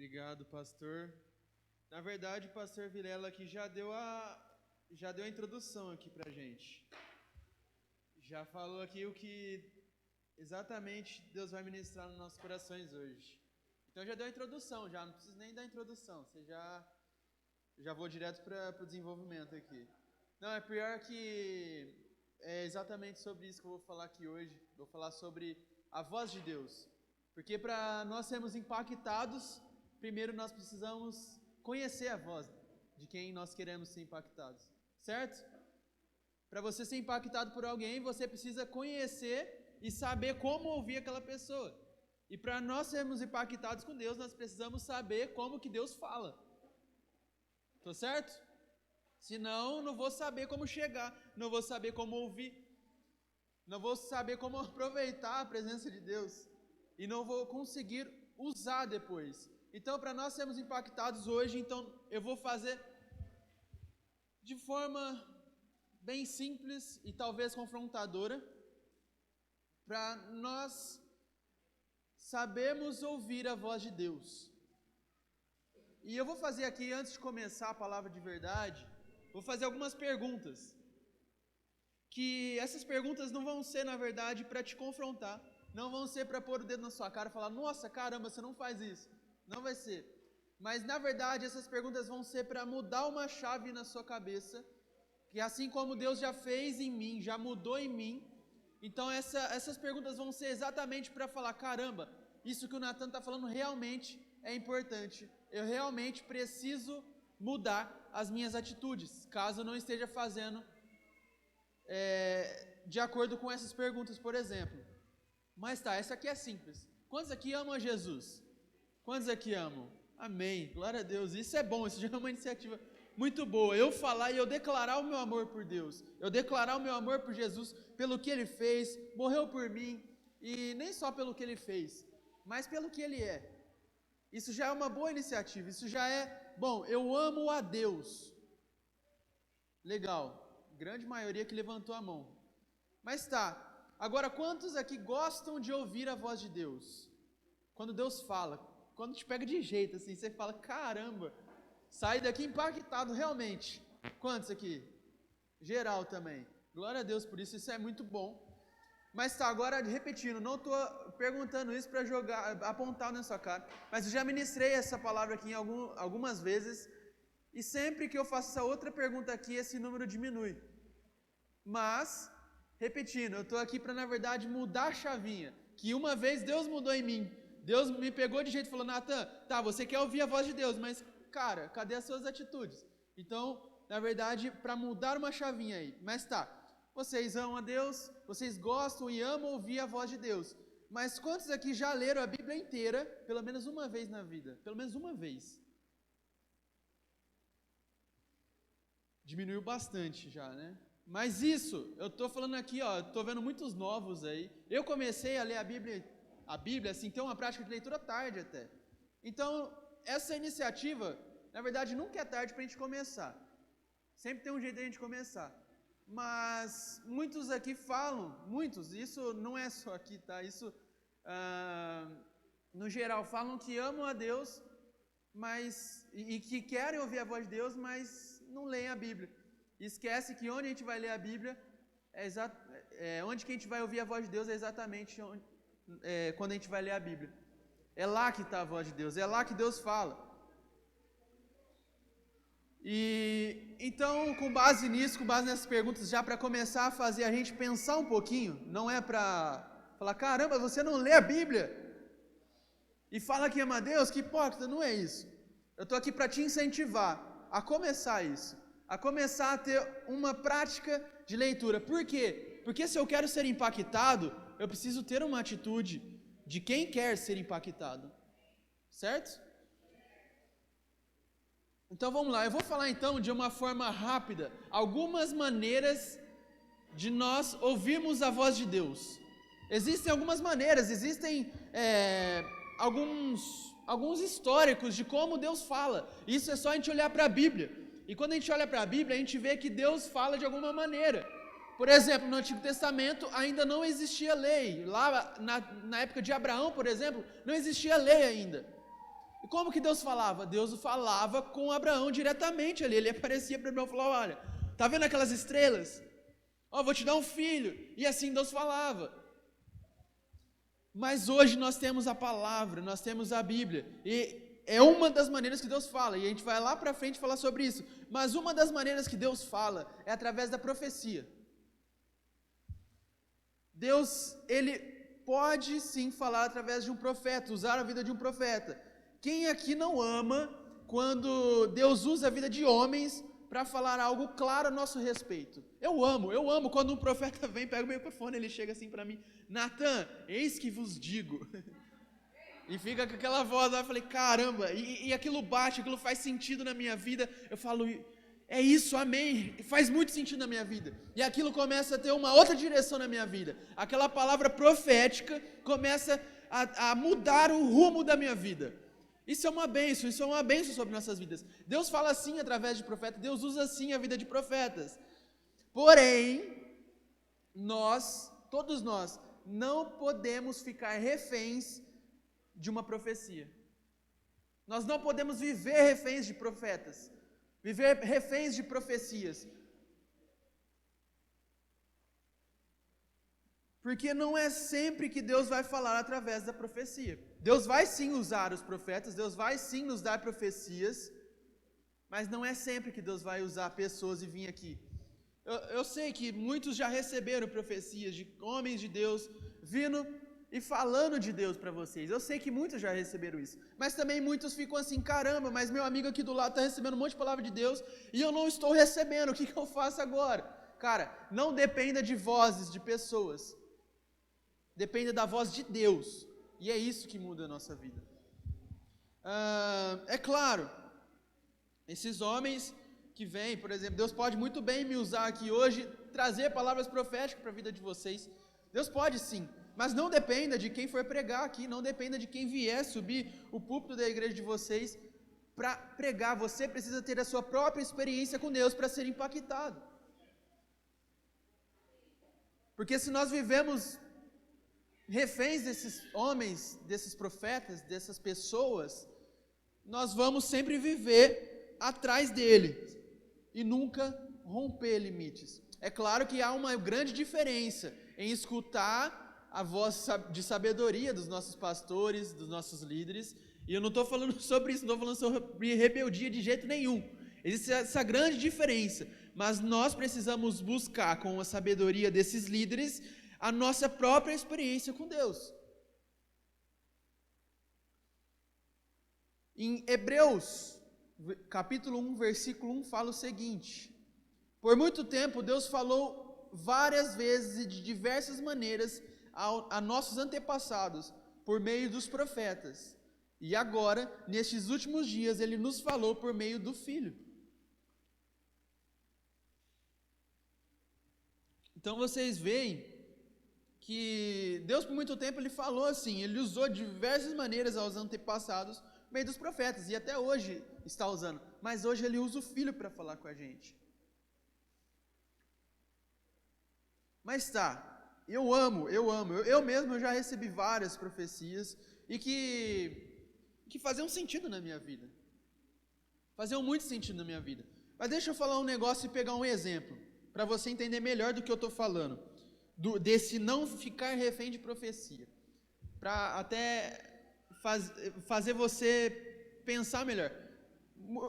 Obrigado, pastor. Na verdade, o pastor Vilela aqui já deu a introdução aqui pra gente. Já falou aqui o que exatamente Deus vai ministrar nos nossos corações hoje. Então já deu a introdução, já não preciso nem dar a introdução. Você já vou direto para o desenvolvimento aqui. Não, é pior que é exatamente sobre isso que eu vou falar aqui hoje. Vou falar sobre a voz de Deus. Porque para nós sermos impactados, primeiro nós precisamos conhecer a voz de quem nós queremos ser impactados, certo? Para você ser impactado por alguém, você precisa conhecer e saber como ouvir aquela pessoa. E para nós sermos impactados com Deus, nós precisamos saber como que Deus fala. Tô certo? Senão, não vou saber como chegar, não vou saber como ouvir, não vou saber como aproveitar a presença de Deus e não vou conseguir usar depois. Então, para nós sermos impactados hoje, então eu vou fazer de forma bem simples e talvez confrontadora, para nós sabermos ouvir a voz de Deus. E eu vou fazer aqui, antes de começar a palavra de verdade, vou fazer algumas perguntas. Que essas perguntas não vão ser, na verdade, para te confrontar. Não vão ser para pôr o dedo na sua cara e falar, nossa, caramba, você não faz isso. Não vai ser. Mas, na verdade, essas perguntas vão ser para mudar uma chave na sua cabeça, que assim como Deus já fez em mim, já mudou em mim, então essas perguntas vão ser exatamente para falar, caramba, isso que o Nathan está falando realmente é importante. Eu realmente preciso mudar as minhas atitudes, caso eu não esteja fazendo de acordo com essas perguntas, por exemplo. Mas tá, essa aqui é simples. Quantos aqui amam Jesus? Quantos aqui amam? Amém, glória a Deus. Isso é bom, isso já é uma iniciativa muito boa. Eu falar e eu declarar o meu amor por Deus. Eu declarar o meu amor por Jesus, pelo que Ele fez, morreu por mim. E nem só pelo que Ele fez, mas pelo que Ele é. Isso já é uma boa iniciativa, isso já é, bom, eu amo a Deus. Legal, grande maioria que levantou a mão. Mas tá, agora quantos aqui gostam de ouvir a voz de Deus? Quando Deus fala, quando te pega de jeito assim, você fala, caramba, sai daqui impactado realmente. Quantos aqui? Geral também. Glória a Deus por isso, isso é muito bom. Mas tá, agora repetindo, não estou perguntando isso para jogar, apontar na sua cara, mas eu já ministrei essa palavra aqui algumas vezes, e sempre que eu faço essa outra pergunta aqui, esse número diminui. Mas, repetindo, eu estou aqui para, na verdade, mudar a chavinha, que uma vez Deus mudou em mim, Deus me pegou de jeito e falou, Nathan, tá, você quer ouvir a voz de Deus, mas, cara, cadê as suas atitudes? Então, na verdade, para mudar uma chavinha aí, mas tá, vocês amam a Deus, vocês gostam e amam ouvir a voz de Deus. Mas quantos aqui já leram a Bíblia inteira, pelo menos uma vez na vida? Pelo menos uma vez. Diminuiu bastante já, né? Mas isso, eu estou falando aqui, ó, estou vendo muitos novos aí. Eu comecei a ler a Bíblia, assim, ter uma prática de leitura tarde até. Então, essa iniciativa, na verdade, nunca é tarde para a gente começar. Sempre tem um jeito de a gente começar. Mas muitos aqui falam, isso não é só aqui, tá? Isso, no geral, falam que amam a Deus, mas e que querem ouvir a voz de Deus, mas não leem a Bíblia. Esquece que onde a gente vai ler a Bíblia, onde que a gente vai ouvir a voz de Deus é exatamente quando a gente vai ler a Bíblia. É lá que está a voz de Deus, é lá que Deus fala. E então, com base nisso, com base nessas perguntas, já para começar a fazer a gente pensar um pouquinho, não é para falar, caramba, você não lê a Bíblia e fala que ama a Deus, que hipócrita, não é isso. Eu estou aqui para te incentivar a começar isso, a começar a ter uma prática de leitura. Por quê? Porque se eu quero ser impactado, eu preciso ter uma atitude de quem quer ser impactado, certo? Então vamos lá, eu vou falar então de uma forma rápida, algumas maneiras de nós ouvirmos a voz de Deus. Existem algumas maneiras, existem alguns históricos de como Deus fala. Isso é só a gente olhar para a Bíblia. E quando a gente olha para a Bíblia, a gente vê que Deus fala de alguma maneira. Por exemplo, no Antigo Testamento ainda não existia lei. Lá na época de Abraão, por exemplo, não existia lei ainda. E como que Deus falava? Deus falava com Abraão diretamente ali. Ele aparecia para Abraão e falava: olha, tá vendo aquelas estrelas? Ó, vou te dar um filho. E assim Deus falava. Mas hoje nós temos a palavra, nós temos a Bíblia. E é uma das maneiras que Deus fala. E a gente vai lá para frente falar sobre isso. Mas uma das maneiras que Deus fala é através da profecia. Deus, Ele pode sim falar através de um profeta, usar a vida de um profeta. Quem aqui não ama quando Deus usa a vida de homens para falar algo claro a nosso respeito? Eu amo quando um profeta vem, pega o microfone, ele chega assim para mim: Natan, eis que vos digo. E fica com aquela voz lá, eu falei: caramba, e aquilo bate, aquilo faz sentido na minha vida. Eu falo: é isso, amém, faz muito sentido na minha vida. E aquilo começa a ter uma outra direção na minha vida. Aquela palavra profética começa a mudar o rumo da minha vida. Isso é uma bênção sobre nossas vidas. Deus fala assim através de profetas, Deus usa assim a vida de profetas. Porém, todos nós, não podemos ficar reféns de uma profecia. Nós não podemos viver reféns de profetas, viver reféns de profecias. Porque não é sempre que Deus vai falar através da profecia. Deus vai sim usar os profetas, Deus vai sim nos dar profecias, mas não é sempre que Deus vai usar pessoas e vir aqui. Eu sei que muitos já receberam profecias de homens de Deus vindo e falando de Deus para vocês. Eu sei que muitos já receberam isso, mas também muitos ficam assim: caramba, mas meu amigo aqui do lado está recebendo um monte de palavra de Deus e eu não estou recebendo, o que eu faço agora? Cara, não dependa de vozes de pessoas, dependa da voz de Deus, e é isso que muda a nossa vida. É claro, esses homens que vêm, por exemplo, Deus pode muito bem me usar aqui hoje, trazer palavras proféticas para a vida de vocês. Deus pode sim, mas não dependa de quem for pregar aqui, não dependa de quem vier subir o púlpito da igreja de vocês para pregar. Você precisa ter a sua própria experiência com Deus para ser impactado. Porque se nós vivemos reféns desses homens, desses profetas, dessas pessoas, nós vamos sempre viver atrás dele e nunca romper limites. É claro que há uma grande diferença em escutar a voz de sabedoria dos nossos pastores, dos nossos líderes, e eu não estou falando sobre isso, não estou falando sobre rebeldia de jeito nenhum. Existe essa grande diferença, mas nós precisamos buscar com a sabedoria desses líderes a nossa própria experiência com Deus. Em Hebreus, capítulo 1, versículo 1, fala o seguinte: por muito tempo Deus falou várias vezes e de diversas maneiras a nossos antepassados, por meio dos profetas. E agora, nestes últimos dias, Ele nos falou por meio do Filho. Então vocês veem que Deus por muito tempo Ele falou assim, Ele usou diversas maneiras aos antepassados, por meio dos profetas, e até hoje está usando, mas hoje Ele usa o Filho para falar com a gente. Mas tá, eu mesmo já recebi várias profecias, e que faziam sentido na minha vida, faziam muito sentido na minha vida, mas deixa eu falar um negócio e pegar um exemplo, para você entender melhor do que eu estou falando, desse não ficar refém de profecia, para até fazer você pensar melhor.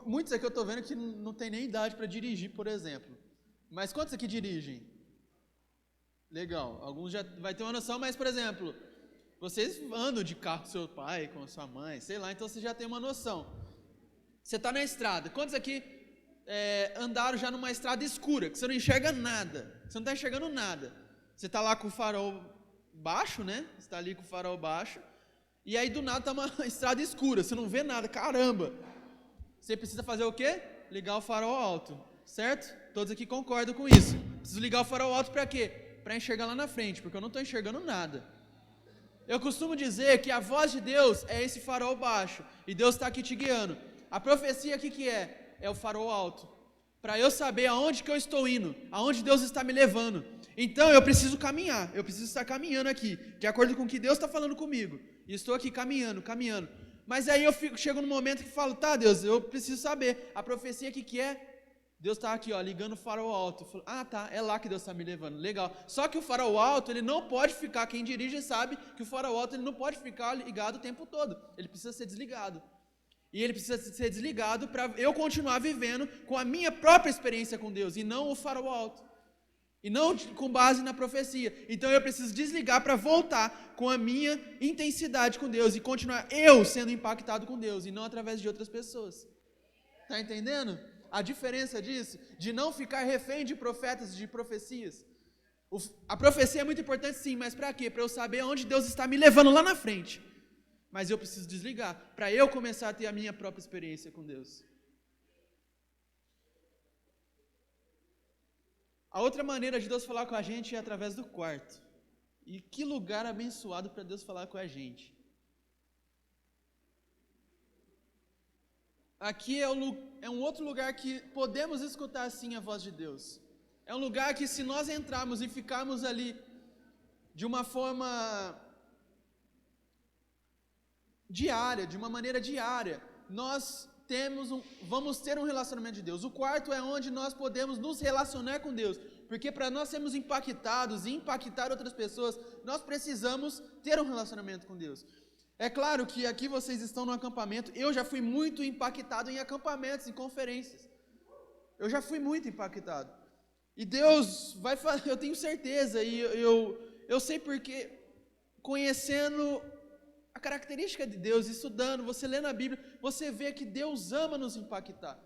Muitos aqui eu estou vendo que não tem nem idade para dirigir, por exemplo, mas quantos aqui dirigem? Legal, alguns já vai ter uma noção, mas por exemplo, vocês andam de carro com seu pai, com sua mãe, sei lá, então você já tem uma noção. Você está na estrada, quantos aqui andaram já numa estrada escura, que você não enxerga nada, você não está enxergando nada, você está lá com o farol baixo, né, você está ali com o farol baixo, e aí do nada está uma estrada escura, você não vê nada, caramba, você precisa fazer o quê? Ligar o farol alto, certo? Todos aqui concordam com isso. Preciso ligar o farol alto para quê? Para enxergar lá na frente, porque eu não estou enxergando nada. Eu costumo dizer que a voz de Deus é esse farol baixo, e Deus está aqui te guiando. A profecia aqui que é o farol alto, para eu saber aonde que eu estou indo, aonde Deus está me levando. Então eu preciso caminhar, eu preciso estar caminhando aqui, de acordo com o que Deus está falando comigo, e estou aqui caminhando, Mas aí chego num momento que falo, tá, Deus, eu preciso saber, a profecia que é? Deus está aqui, ó, ligando o farol alto. Eu falo, tá, é lá que Deus está me levando, legal. Só que o farol alto, ele não pode ficar, quem dirige sabe que o farol alto ele não pode ficar ligado o tempo todo, ele precisa ser desligado. E ele precisa ser desligado para eu continuar vivendo com a minha própria experiência com Deus, e não o farol alto. E não com base na profecia. Então eu preciso desligar para voltar com a minha intensidade com Deus e continuar eu sendo impactado com Deus e não através de outras pessoas. Está entendendo a diferença disso? De não ficar refém de profetas e de profecias. A profecia é muito importante sim, mas para quê? Para eu saber onde Deus está me levando lá na frente. Mas eu preciso desligar para eu começar a ter a minha própria experiência com Deus. A outra maneira de Deus falar com a gente é através do quarto. E que lugar abençoado para Deus falar com a gente. Aqui é um outro lugar que podemos escutar sim a voz de Deus. É um lugar que se nós entrarmos e ficarmos ali de uma forma diária, de uma maneira diária, nós vamos ter um relacionamento de Deus. O quarto é onde nós podemos nos relacionar com Deus, porque para nós sermos impactados e impactar outras pessoas, nós precisamos ter um relacionamento com Deus. É claro que aqui vocês estão no acampamento, eu já fui muito impactado em acampamentos, em conferências, eu já fui muito impactado, e Deus vai fazer, eu tenho certeza, e eu sei porque, conhecendo a característica de Deus, estudando, você lê na Bíblia, você vê que Deus ama nos impactar.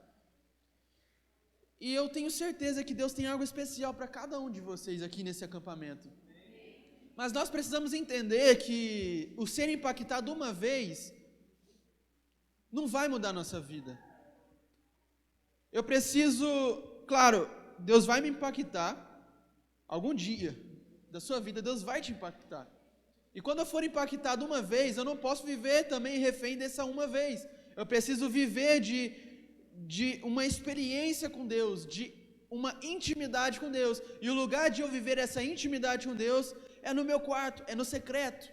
E eu tenho certeza que Deus tem algo especial para cada um de vocês aqui nesse acampamento. Mas nós precisamos entender que o ser impactado uma vez não vai mudar a nossa vida. Eu preciso, claro, Deus vai me impactar algum dia da sua vida, Deus vai te impactar. E quando eu for impactado uma vez, eu não posso viver também refém dessa uma vez. Eu preciso viver de uma experiência com Deus, de uma intimidade com Deus. E o lugar de eu viver essa intimidade com Deus é no meu quarto, é no secreto.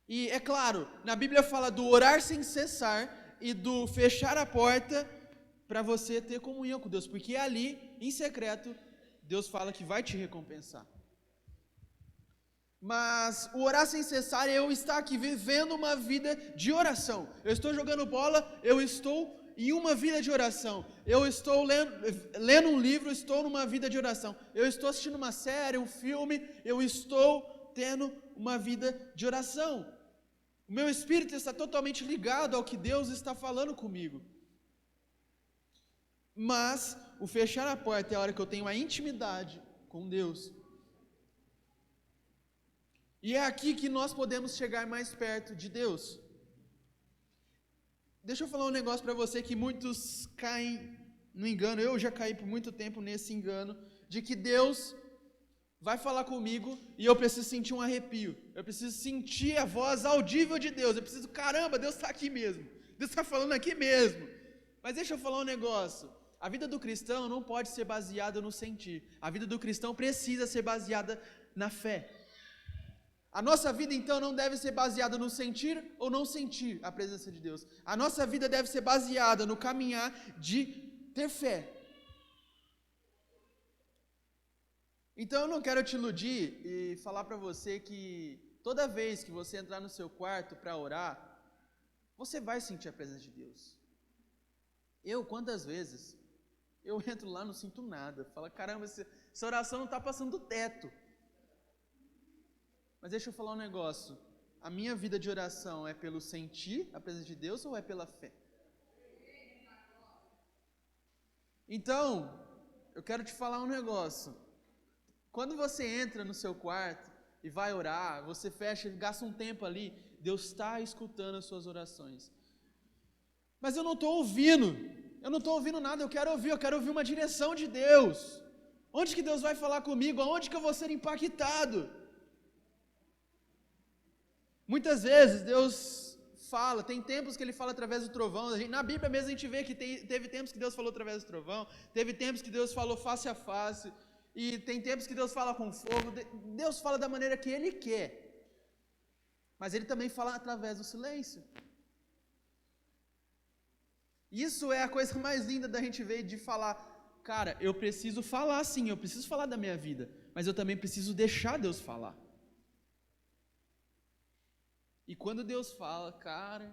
E é claro, na Bíblia fala do orar sem cessar e do fechar a porta para você ter comunhão com Deus. Porque ali, em secreto, Deus fala que vai te recompensar. Mas o orar sem cessar é eu estar aqui vivendo uma vida de oração. Eu estou jogando bola, eu estou em uma vida de oração. Eu estou lendo um livro, estou numa vida de oração. Eu estou assistindo uma série, um filme, eu estou tendo uma vida de oração. O meu espírito está totalmente ligado ao que Deus está falando comigo. Mas o fechar a porta é a hora que eu tenho a intimidade com Deus. E é aqui que nós podemos chegar mais perto de Deus. Deixa eu falar um negócio para você que muitos caem no engano, eu já caí por muito tempo nesse engano, de que Deus vai falar comigo e eu preciso sentir um arrepio, eu preciso sentir a voz audível de Deus, eu preciso, caramba, Deus está aqui mesmo, Deus está falando aqui mesmo. Mas deixa eu falar um negócio, a vida do cristão não pode ser baseada no sentir, a vida do cristão precisa ser baseada na fé. A nossa vida, então, não deve ser baseada no sentir ou não sentir a presença de Deus. A nossa vida deve ser baseada no caminhar de ter fé. Então, eu não quero te iludir e falar para você que toda vez que você entrar no seu quarto para orar, você vai sentir a presença de Deus. Quantas vezes, eu entro lá e não sinto nada. Falo, caramba, essa oração não está passando do teto. Mas deixa eu falar um negócio, a minha vida de oração é pelo sentir a presença de Deus ou é pela fé? Então, eu quero te falar um negócio, quando você entra no seu quarto e vai orar, você fecha, gasta um tempo ali, Deus está escutando as suas orações. Mas eu não estou ouvindo nada, eu quero ouvir uma direção de Deus. Onde que Deus vai falar comigo? Aonde que eu vou ser impactado? Muitas vezes Deus fala, tem tempos que Ele fala através do trovão, na Bíblia mesmo a gente vê que teve tempos que Deus falou através do trovão, teve tempos que Deus falou face a face, e tem tempos que Deus fala com fogo, Deus fala da maneira que Ele quer. Mas Ele também fala através do silêncio. Isso é a coisa mais linda da gente ver, de falar, cara, eu preciso falar sim, eu preciso falar da minha vida, mas eu também preciso deixar Deus falar. E quando Deus fala, cara,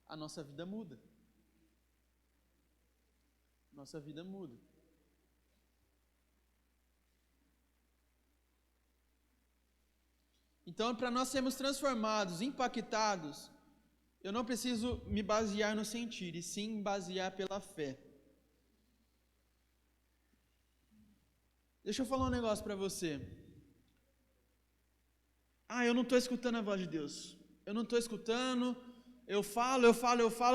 a nossa vida muda. Nossa vida muda. Então, para nós sermos transformados, impactados, eu não preciso me basear no sentir, e sim basear pela fé. Deixa eu falar um negócio para você. Eu não estou escutando a voz de Deus. Eu não estou escutando, eu falo,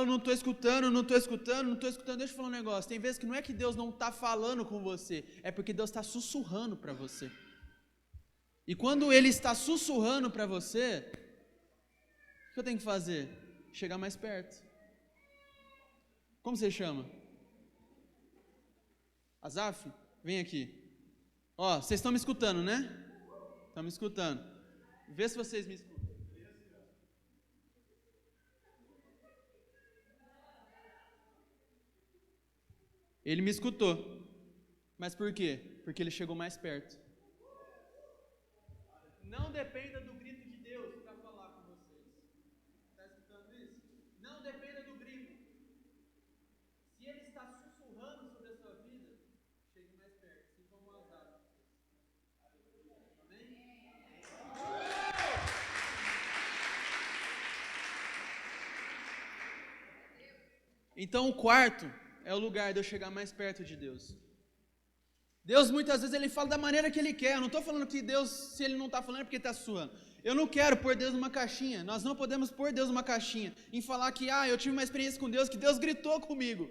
não estou escutando, não estou escutando. Deixa eu falar um negócio. Tem vezes que não é que Deus não está falando com você, é porque Deus está sussurrando para você. E quando Ele está sussurrando para você, o que eu tenho que fazer? Chegar mais perto. Como você chama? Azaf? Vem aqui. Vocês estão me escutando, né? Estão me escutando. Vê se vocês me escutam. Ele me escutou. Mas por quê? Porque ele chegou mais perto. Não dependa do grito de Deus para falar com vocês. Está escutando isso? Não dependa do grito. Se Ele está sussurrando sobre a sua vida, chegue mais perto. Se como Azar. Amém? Então o quarto é o lugar de eu chegar mais perto de Deus. Deus muitas vezes Ele fala da maneira que Ele quer. Eu não estou falando que Deus, se Ele não está falando é porque está suando. Eu não quero pôr Deus numa caixinha. Nós não podemos pôr Deus numa caixinha em falar que eu tive uma experiência com Deus, que Deus gritou comigo.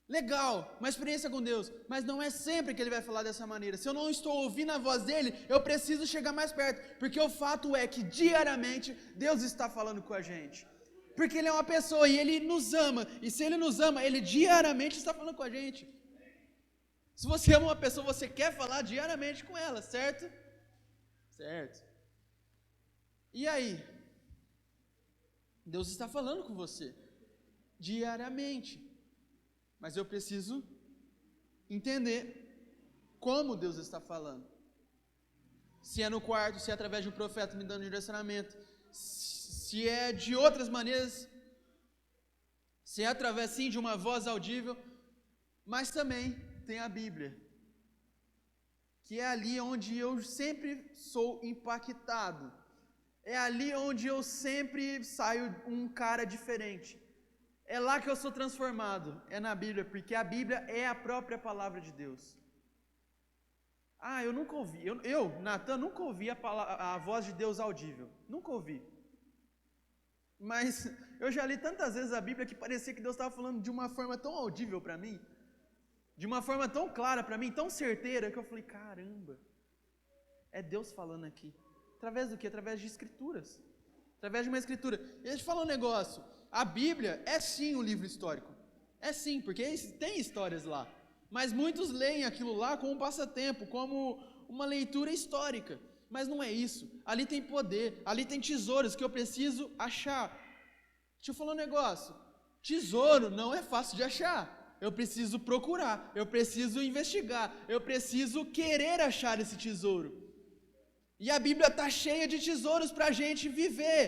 Legal, uma experiência com Deus, mas não é sempre que Ele vai falar dessa maneira. Se eu não estou ouvindo a voz dEle, eu preciso chegar mais perto, porque o fato é que diariamente Deus está falando com a gente. Porque Ele é uma pessoa e Ele nos ama, e se Ele nos ama, Ele diariamente está falando com a gente. Se você ama uma pessoa, você quer falar diariamente com ela, certo? Certo. E aí? Deus está falando com você diariamente. Mas eu preciso entender como Deus está falando. Se é no quarto, se é através de um profeta me dando direcionamento, se é de outras maneiras, se é através sim de uma voz audível, mas também tem a Bíblia, que é ali onde eu sempre sou impactado, é ali onde eu sempre saio um cara diferente, é lá que eu sou transformado, é na Bíblia, porque a Bíblia é a própria palavra de Deus. Eu nunca ouvi, Natan, nunca ouvi a voz de Deus audível, nunca ouvi, mas eu já li tantas vezes a Bíblia que parecia que Deus estava falando de uma forma tão audível para mim, de uma forma tão clara para mim, tão certeira, que eu falei, caramba, é Deus falando aqui. Através do quê? Através de escrituras. Através de uma escritura. E deixa eu falar um negócio. A Bíblia é sim um livro histórico. É sim, porque tem histórias lá. Mas muitos leem aquilo lá como um passatempo, como uma leitura histórica. Mas não é isso. Ali tem poder, ali tem tesouros que eu preciso achar. Deixa eu falar um negócio. Tesouro não é fácil de achar. Eu preciso procurar, eu preciso investigar, eu preciso querer achar esse tesouro. E a Bíblia está cheia de tesouros para a gente viver,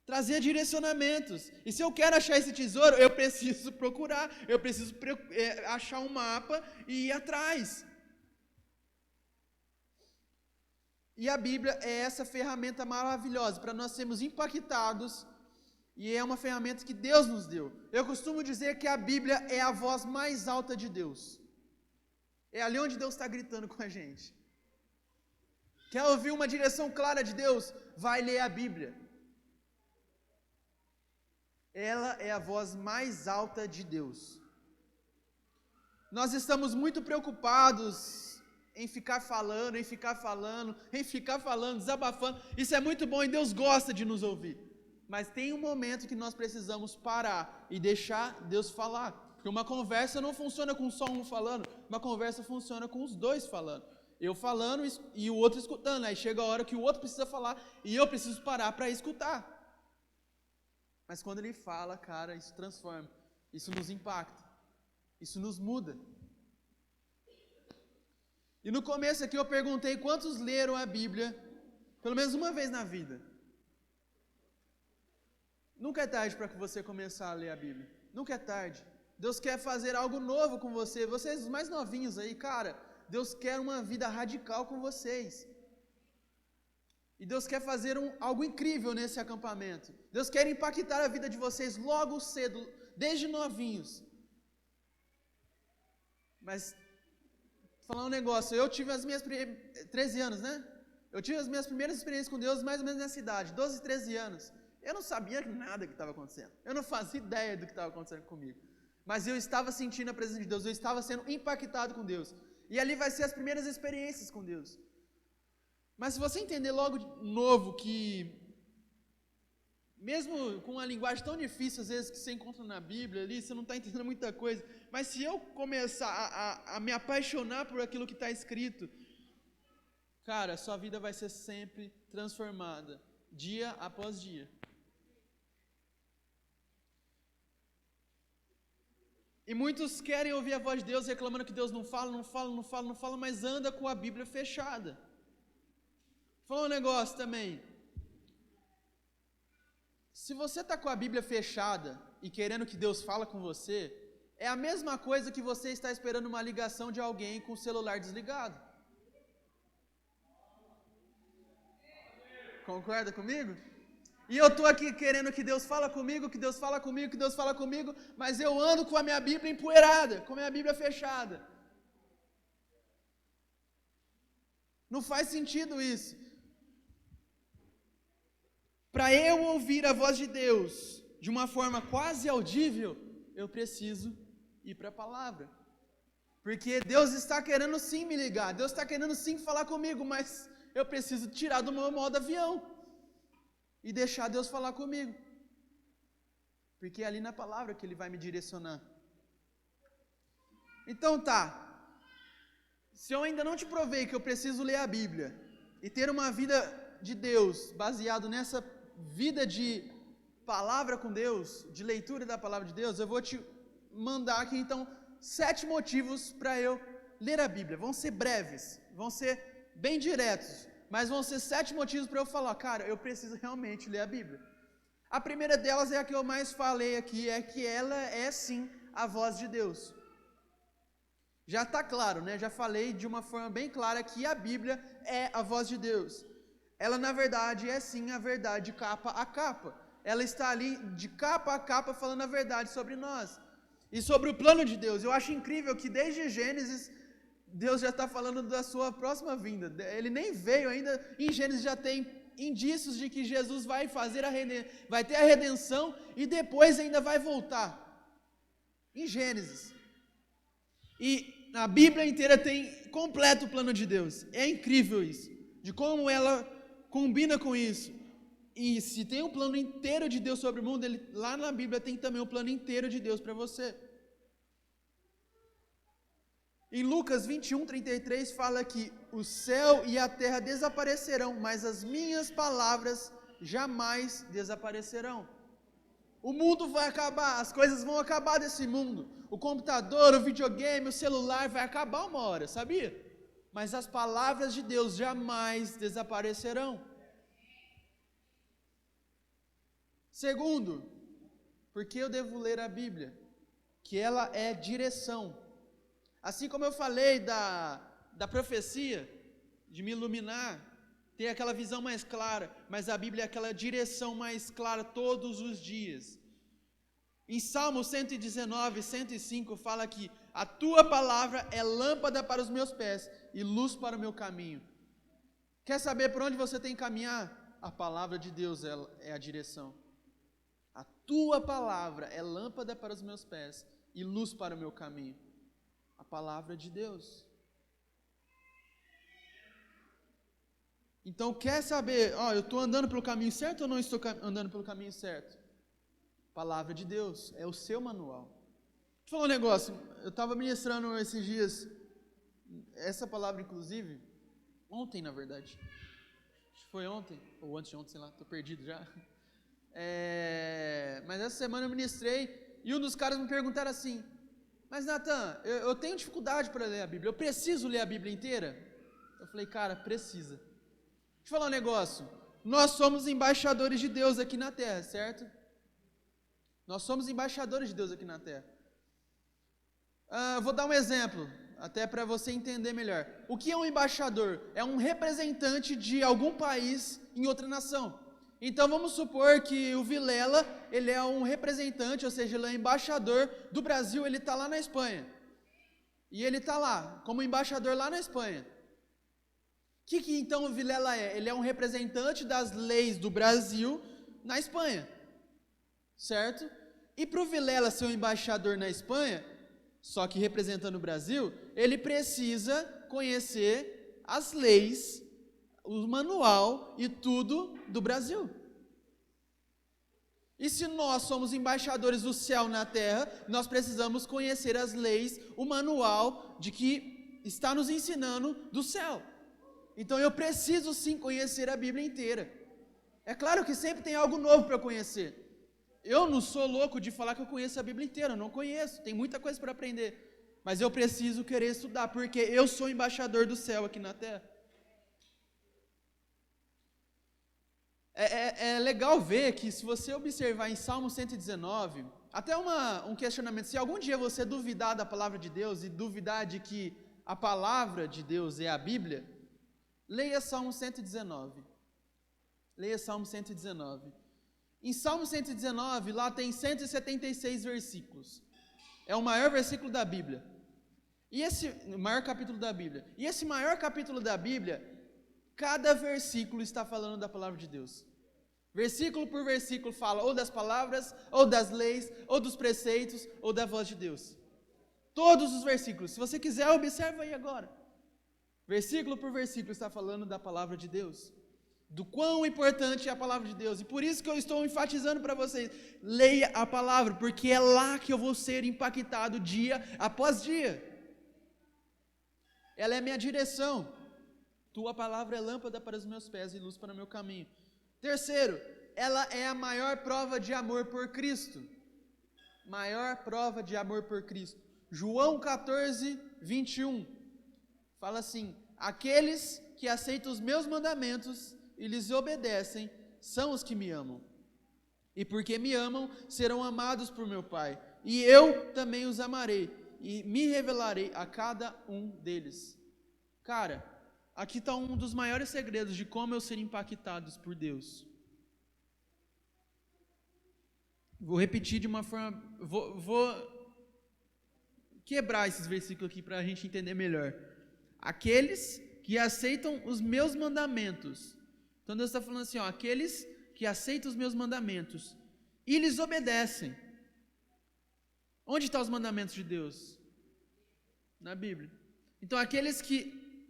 trazer direcionamentos. E se eu quero achar esse tesouro, eu preciso procurar, eu preciso achar um mapa e ir atrás. E a Bíblia é essa ferramenta maravilhosa para nós sermos impactados. E é uma ferramenta que Deus nos deu. Eu costumo dizer que a Bíblia é a voz mais alta de Deus. É ali onde Deus está gritando com a gente. Quer ouvir uma direção clara de Deus? Vai ler a Bíblia. Ela é a voz mais alta de Deus. Nós estamos muito preocupados em ficar falando, desabafando. Isso é muito bom e Deus gosta de nos ouvir. Mas tem um momento que nós precisamos parar e deixar Deus falar. Porque uma conversa não funciona com só um falando, uma conversa funciona com os dois falando. Eu falando e o outro escutando. Aí chega a hora que o outro precisa falar e eu preciso parar para escutar. Mas quando ele fala, cara, isso transforma. Isso nos impacta. Isso nos muda. E no começo aqui eu perguntei quantos leram a Bíblia pelo menos uma vez na vida. Nunca é tarde para que você começar a ler a Bíblia. Nunca é tarde. Deus quer fazer algo novo com você. Vocês, os mais novinhos aí, cara, Deus quer uma vida radical com vocês. E Deus quer fazer algo incrível nesse acampamento. Deus quer impactar a vida de vocês logo cedo, desde novinhos. Mas, vou falar um negócio, eu tive as minhas 13 anos, né? Eu tive as minhas primeiras experiências com Deus mais ou menos nessa idade, 12, 13 anos. Eu não sabia nada que estava acontecendo. Eu não fazia ideia do que estava acontecendo comigo. Mas eu estava sentindo a presença de Deus, eu estava sendo impactado com Deus. E ali vai ser as primeiras experiências com Deus. Mas se você entender logo de novo que, mesmo com uma linguagem tão difícil, às vezes, que você encontra na Bíblia ali, você não está entendendo muita coisa, mas se eu começar a me apaixonar por aquilo que está escrito, cara, sua vida vai ser sempre transformada, dia após dia. E muitos querem ouvir a voz de Deus reclamando que Deus não fala, mas anda com a Bíblia fechada. Vou falar um negócio também. Se você está com a Bíblia fechada e querendo que Deus fala com você, é a mesma coisa que você está esperando uma ligação de alguém com o celular desligado. Concorda comigo? E eu estou aqui querendo que Deus fala comigo, mas eu ando com a minha Bíblia empoeirada, com a minha Bíblia fechada. Não faz sentido isso. Para eu ouvir a voz de Deus de uma forma quase audível, eu preciso ir para a palavra. Porque Deus está querendo sim me ligar, Deus está querendo sim falar comigo, mas eu preciso tirar do meu modo avião e deixar Deus falar comigo. Porque é ali na palavra que Ele vai me direcionar. Então tá, se eu ainda não te provei que eu preciso ler a Bíblia e ter uma vida de Deus baseado nessa vida de palavra com Deus, de leitura da palavra de Deus, eu vou te mandar aqui então 7 motivos para eu ler a Bíblia. Vão ser breves, vão ser bem diretos, mas vão ser 7 motivos para eu falar, cara, eu preciso realmente ler a Bíblia. A primeira delas é a que eu mais falei aqui, é que ela é sim a voz de Deus. Já está claro, né? Já falei de uma forma bem clara que a Bíblia é a voz de Deus. Ela, na verdade, é sim a verdade capa a capa. Ela está ali de capa a capa falando a verdade sobre nós. E sobre o plano de Deus. Eu acho incrível que desde Gênesis, Deus já está falando da sua próxima vinda. Ele nem veio ainda, em Gênesis já tem indícios de que Jesus vai vai ter a redenção e depois ainda vai voltar. Em Gênesis. E a Bíblia inteira tem completo o plano de Deus. É incrível isso. De como ela combina com isso. E se tem um plano inteiro de Deus sobre o mundo, lá na Bíblia tem também um plano inteiro de Deus para você. Em Lucas 21:33 fala que o céu e a terra desaparecerão, mas as minhas palavras jamais desaparecerão. O mundo vai acabar, as coisas vão acabar desse mundo. O computador, o videogame, o celular vai acabar uma hora, sabia? Mas as palavras de Deus jamais desaparecerão. Segundo, porque eu devo ler a Bíblia? Que ela é direção. Assim como eu falei da profecia, de me iluminar, ter aquela visão mais clara, mas a Bíblia é aquela direção mais clara todos os dias. Em Salmo 119, 105 fala que a tua palavra é lâmpada para os meus pés e luz para o meu caminho. Quer saber por onde você tem que caminhar? A palavra de Deus é a direção. A tua palavra é lâmpada para os meus pés e luz para o meu caminho. A palavra de Deus. Então quer saber, eu estou andando pelo caminho certo ou não estou andando pelo caminho certo? Palavra de Deus, é o seu manual. Deixa eu falar um negócio, eu estava ministrando esses dias, essa palavra inclusive, Ontem, na verdade. Acho que foi ontem, ou antes de ontem, sei lá, estou perdido já. Mas essa semana eu ministrei e um dos caras me perguntaram assim: mas Natan, eu tenho dificuldade para ler a Bíblia, eu preciso ler a Bíblia inteira? Eu falei, cara, precisa. Deixa eu falar um negócio. Nós somos embaixadores de Deus aqui na terra, certo? Nós somos embaixadores de Deus aqui na terra. Vou dar um exemplo, até para você entender melhor. O que é um embaixador? É um representante de algum país em outra nação. Então vamos supor que o Vilela, ele é um representante, ou seja, ele é embaixador do Brasil, ele está lá na Espanha. E ele está lá, como embaixador lá na Espanha. O que então o Vilela é? Ele é um representante das leis do Brasil na Espanha, certo? E para o Vilela ser um embaixador na Espanha, só que representando o Brasil, ele precisa conhecer as leis, o manual e tudo do Brasil. E se nós somos embaixadores do céu na terra, nós precisamos conhecer as leis, o manual de que está nos ensinando do céu. Então eu preciso sim conhecer a Bíblia inteira. É claro que sempre tem algo novo para conhecer. Eu não sou louco de falar que eu conheço a Bíblia inteira, eu não conheço, tem muita coisa para aprender. Mas eu preciso querer estudar, porque eu sou embaixador do céu aqui na terra. É legal ver que se você observar em Salmo 119, até um questionamento, se algum dia você duvidar da palavra de Deus e duvidar de que a palavra de Deus é a Bíblia, leia Salmo 119. Leia Salmo 119. Em Salmo 119, lá tem 176 versículos. É o maior versículo da Bíblia. O maior capítulo da Bíblia. E esse maior capítulo da Bíblia, cada versículo está falando da palavra de Deus. Versículo por versículo fala ou das palavras, ou das leis, ou dos preceitos, ou da voz de Deus. Todos os versículos. Se você quiser, observa aí agora. Versículo por versículo está falando da palavra de Deus. Do quão importante é a palavra de Deus. E por isso que eu estou enfatizando para vocês. Leia a palavra, porque é lá que eu vou ser impactado dia após dia. Ela é minha direção. Tua palavra é lâmpada para os meus pés e luz para o meu caminho. Terceiro, ela é a maior prova de amor por Cristo. Maior prova de amor por Cristo. João 14, 21. Fala assim: aqueles que aceitam os meus mandamentos e lhes obedecem são os que me amam. E porque me amam, serão amados por meu Pai. E eu também os amarei e me revelarei a cada um deles. Cara, aqui está um dos maiores segredos de como eu ser impactado por Deus. Vou repetir de uma forma... Vou quebrar esses versículos aqui para a gente entender melhor. Aqueles que aceitam os meus mandamentos. Então Deus está falando assim, ó, aqueles que aceitam os meus mandamentos e lhes obedecem. Onde estão os mandamentos de Deus? Na Bíblia. Então aqueles que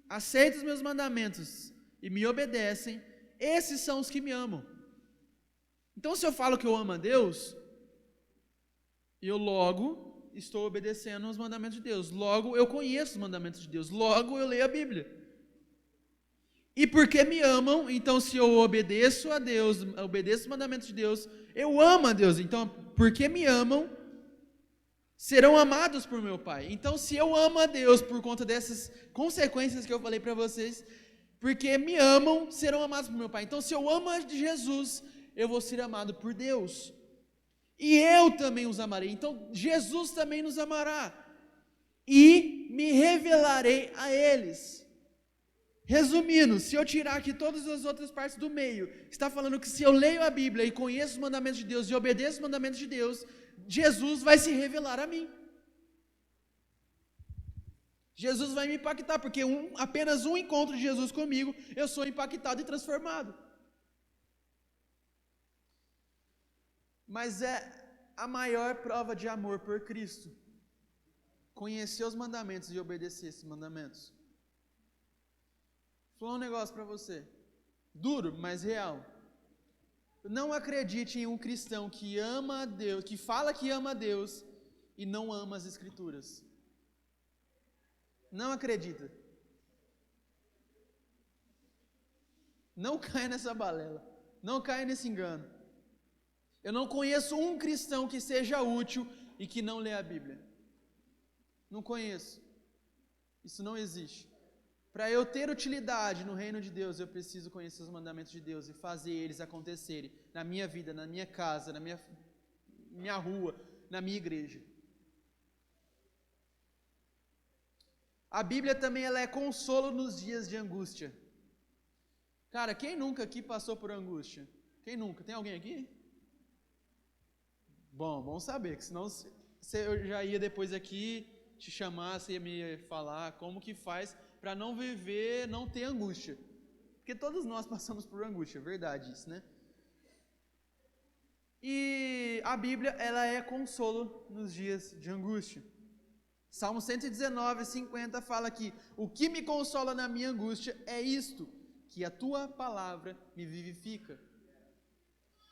aceitam os meus mandamentos e me obedecem, esses são os que me amam. Então se eu falo que eu amo a Deus, eu logo estou obedecendo os mandamentos de Deus, logo eu conheço os mandamentos de Deus, logo eu leio a Bíblia. E porque me amam, então se eu obedeço a Deus, obedeço os mandamentos de Deus, eu amo a Deus. Então, porque me amam, serão amados por meu Pai. Então, se eu amo a Deus por conta dessas consequências que eu falei para vocês, porque me amam, serão amados por meu Pai. Então, se eu amo a Jesus, eu vou ser amado por Deus. E eu também os amarei. Então, Jesus também nos amará. E me revelarei a eles. Resumindo, se eu tirar aqui todas as outras partes do meio, está falando que se eu leio a Bíblia e conheço os mandamentos de Deus e obedeço os mandamentos de Deus, Jesus vai se revelar a mim. Jesus vai me impactar, porque apenas um encontro de Jesus comigo, eu sou impactado e transformado. Mas é a maior prova de amor por Cristo. Conhecer os mandamentos e obedecer esses mandamentos. Vou falar um negócio para você. Duro, mas real. Não acredite em um cristão que ama a Deus, que fala que ama a Deus e não ama as Escrituras. Não acredita. Não caia nessa balela. Não caia nesse engano. Eu não conheço um cristão que seja útil e que não lê a Bíblia. Não conheço. Isso não existe. Para eu ter utilidade no reino de Deus, eu preciso conhecer os mandamentos de Deus e fazer eles acontecerem na minha vida, na minha casa, na minha rua, na minha igreja. A Bíblia também ela é consolo nos dias de angústia. Cara, quem nunca aqui passou por angústia? Quem nunca? Tem alguém aqui? Bom saber, que senão eu já ia depois aqui te chamar, você ia me falar como que faz para não viver, não ter angústia. Porque todos nós passamos por angústia, é verdade isso, né? E a Bíblia, ela é consolo nos dias de angústia. Salmo 119, 50 fala que o que me consola na minha angústia é isto, que a tua palavra me vivifica.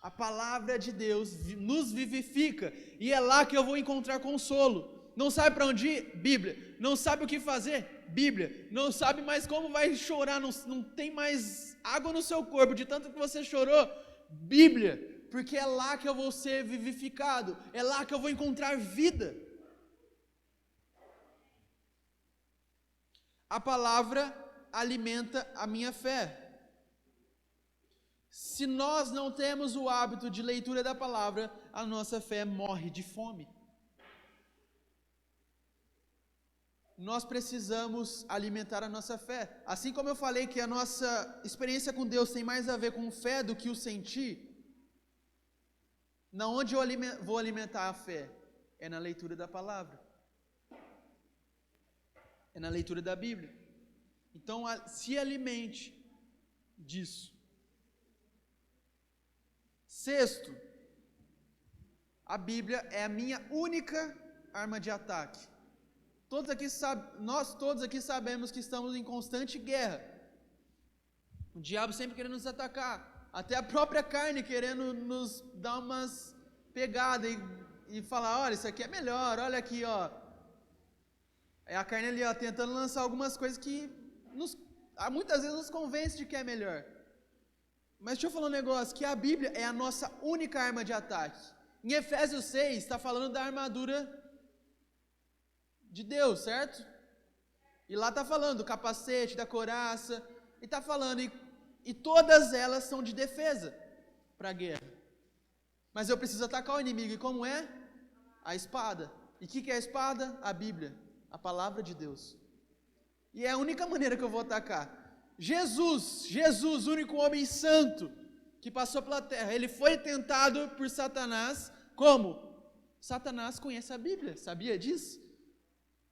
A palavra de Deus nos vivifica e é lá que eu vou encontrar consolo. Não sabe para onde ir? Bíblia. Não sabe o que fazer? Bíblia. Não sabe mais como vai chorar, não tem mais água no seu corpo de tanto que você chorou? Bíblia. Porque é lá que eu vou ser vivificado, é lá que eu vou encontrar vida. A palavra alimenta a minha fé. Se nós não temos o hábito de leitura da palavra, a nossa fé morre de fome. Nós precisamos alimentar a nossa fé. Assim como eu falei que a nossa experiência com Deus tem mais a ver com fé do que o sentir, na onde eu vou alimentar a fé? É na leitura da palavra. É na leitura da Bíblia. Então, se alimente disso. Sexto, a Bíblia é a minha única arma de ataque. Nós todos aqui sabemos que estamos em constante guerra. O diabo sempre querendo nos atacar. Até a própria carne querendo nos dar umas pegadas e falar, olha, isso aqui é melhor, olha aqui, ó. É a carne ali, ó, tentando lançar algumas coisas que muitas vezes nos convence de que é melhor. Mas deixa eu falar um negócio, que a Bíblia é a nossa única arma de ataque. Em Efésios 6, está falando da armadura de Deus, certo? E lá está falando do capacete, da couraça, e está falando, e todas elas são de defesa para a guerra. Mas eu preciso atacar o inimigo, e como é? A espada. E o que é a espada? A Bíblia, a palavra de Deus. E é a única maneira que eu vou atacar. Jesus, o único homem santo que passou pela terra, ele foi tentado por Satanás, como? Satanás conhece a Bíblia, sabia disso?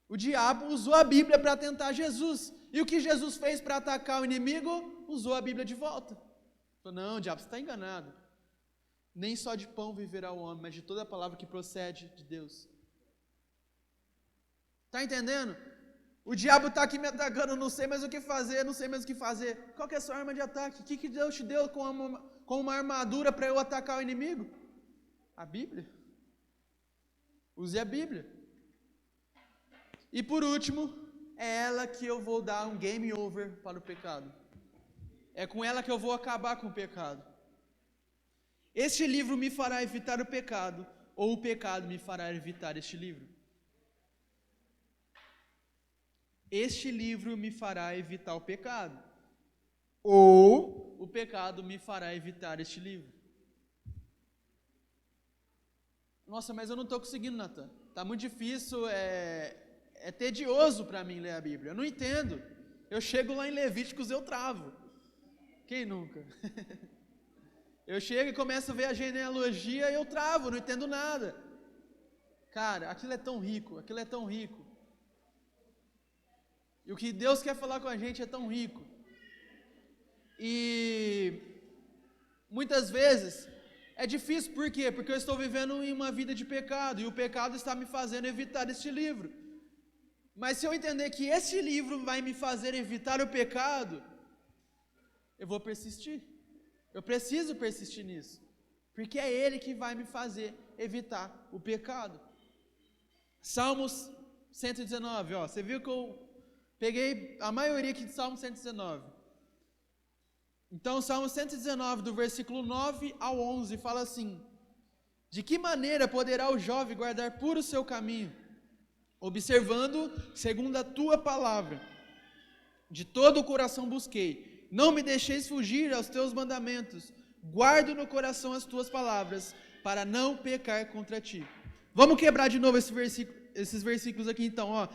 O diabo usou a Bíblia para tentar Jesus, e o que Jesus fez para atacar o inimigo? Usou a Bíblia de volta. Falou, não, diabo, você está enganado, nem só de pão viverá o homem, mas de toda a palavra que procede de Deus. Está entendendo? O diabo está aqui me atacando, não sei mais o que fazer, não sei mais o que fazer. Qual que é a sua arma de ataque? O que Deus te deu com uma armadura para eu atacar o inimigo? A Bíblia. Use a Bíblia. E por último, é ela que eu vou dar um game over para o pecado. É com ela que eu vou acabar com o pecado. Este livro me fará evitar o pecado, ou o pecado me fará evitar este livro? Este livro me fará evitar o pecado, ou o pecado me fará evitar este livro. Nossa, mas eu não estou conseguindo, Natan. Está muito difícil, é tedioso para mim ler a Bíblia. Eu não entendo. Eu chego lá em Levíticos, eu travo. Quem nunca? Eu chego e começo a ver a genealogia e eu travo, não entendo nada. Cara, aquilo é tão rico, aquilo é tão rico. E o que Deus quer falar com a gente é tão rico. E muitas vezes é difícil, por quê? Porque eu estou vivendo em uma vida de pecado, e o pecado está me fazendo evitar este livro. Mas se eu entender que esse livro vai me fazer evitar o pecado, eu vou persistir. Eu preciso persistir nisso, porque é ele que vai me fazer evitar o pecado. Salmos 119, você viu que eu peguei a maioria aqui de Salmo 119. Então, o Salmo 119, do versículo 9 ao 11, fala assim: de que maneira poderá o jovem guardar puro o seu caminho, observando segundo a tua palavra? De todo o coração busquei, não me deixeis fugir aos teus mandamentos, guardo no coração as tuas palavras, para não pecar contra ti. Vamos quebrar de novo esses versículos aqui então, ó.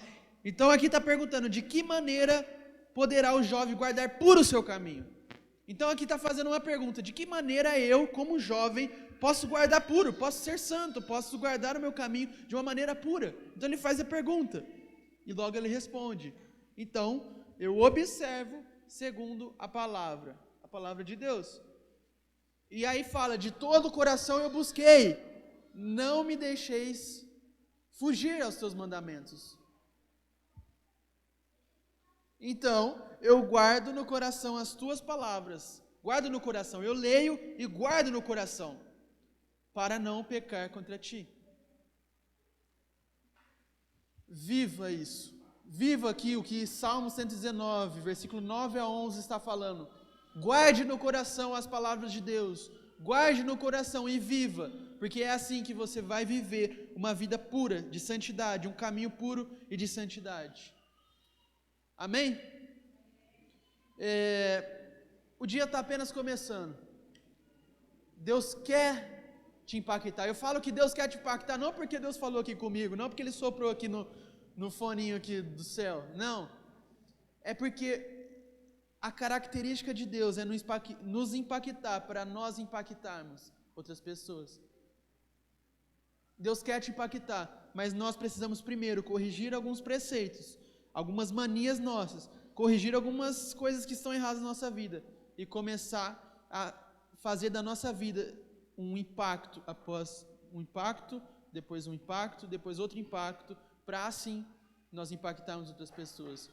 Então aqui está perguntando, de que maneira poderá o jovem guardar puro o seu caminho? Então aqui está fazendo uma pergunta, de que maneira eu, como jovem, posso guardar puro, posso ser santo, posso guardar o meu caminho de uma maneira pura? Então ele faz a pergunta, e logo ele responde, então eu observo segundo a palavra de Deus. E aí fala, de todo o coração eu busquei, não me deixeis fugir aos teus mandamentos. Então, eu guardo no coração as tuas palavras, guardo no coração, eu leio e guardo no coração, para não pecar contra ti. Viva isso, viva aqui o que Salmo 119, versículo 9 a 11 está falando. Guarde no coração as palavras de Deus, guarde no coração e viva, porque é assim que você vai viver uma vida pura, de santidade, um caminho puro e de santidade. Amém? O dia está apenas começando. Deus quer te impactar. Eu falo que Deus quer te impactar não porque Deus falou aqui comigo, não porque Ele soprou aqui no foninho aqui do céu, não. É porque a característica de Deus é nos impactar para nós impactarmos outras pessoas. Deus quer te impactar, mas nós precisamos primeiro corrigir alguns preceitos, algumas manias nossas, corrigir algumas coisas que estão erradas na nossa vida e começar a fazer da nossa vida um impacto após um impacto, depois outro impacto, para assim nós impactarmos outras pessoas.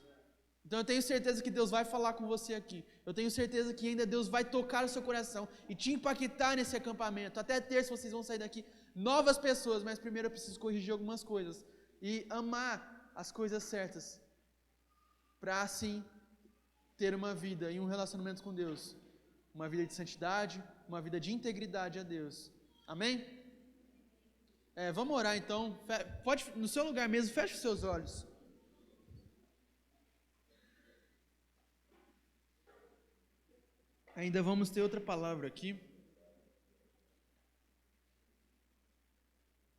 Então eu tenho certeza que Deus vai falar com você aqui. Eu tenho certeza que ainda Deus vai tocar o seu coração e te impactar nesse acampamento. Até terça vocês vão sair daqui novas pessoas, mas primeiro eu preciso corrigir algumas coisas e amar as coisas certas, para assim ter uma vida e um relacionamento com Deus, uma vida de santidade, uma vida de integridade a Deus. Amém? Vamos orar então. Pode, no seu lugar mesmo, feche os seus olhos. Ainda vamos ter outra palavra aqui.